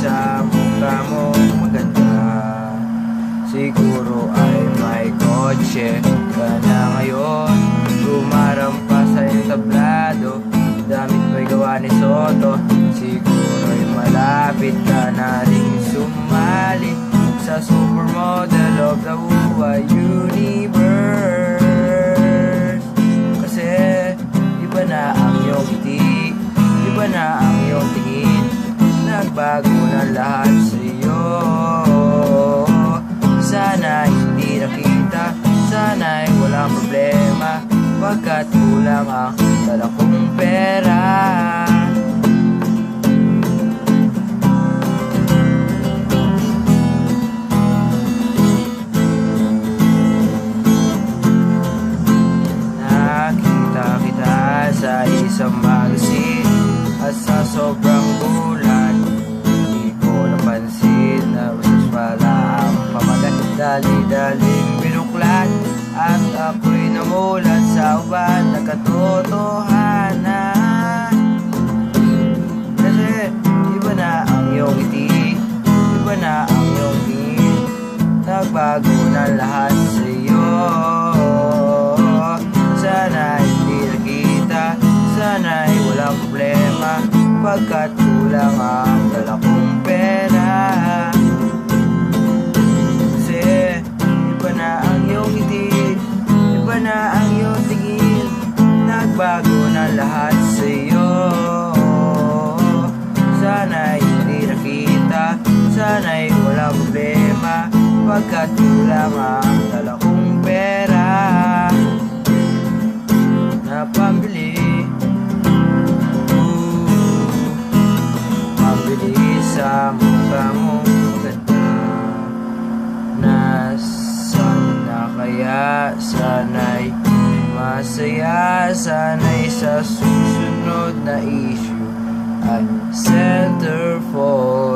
sa mukha mo maganda. Siguro ay may kotse ka na ngayon, rumarampas sa entablado, damit mo'y gawa ni Soto. Siguro'y malapit ka na rin sumali sa supermodel of the universe. Kasi iba na ang iyong ngiti, iba na ang iyong tingin, nagbago na lahat sa'yo. Sana'y hindi nakita, sana'y walang problema, pagkat kulang ang dala kong pera. Nakita kita sa isang magazine at sa sobrang gulat, hindi ko napansin na mas pala ang pamagat. Dali-daling binuklat at ako'y namulat sa ubat na katotohanan. Kasi iba na ang iyong ngiti, iba na ang iyong tingin, nagbago na lahat sa'yo. Sana'y hindi nakita, sana'y walang problema, pagkat kulang ang dala kong pera. Kasi iba na ang iyong ngiti, iba na ang iyong tingin, nagbago na lahat sa'yo. Sana'y hindi nakita, sana'y walang problema, pagkat kulang ang dala kong pera na pambili, pambili sa mukha mo maganda. Nasaan na kaya? Sana'y masaya, sana'y sa susunod na issue ay centerfold.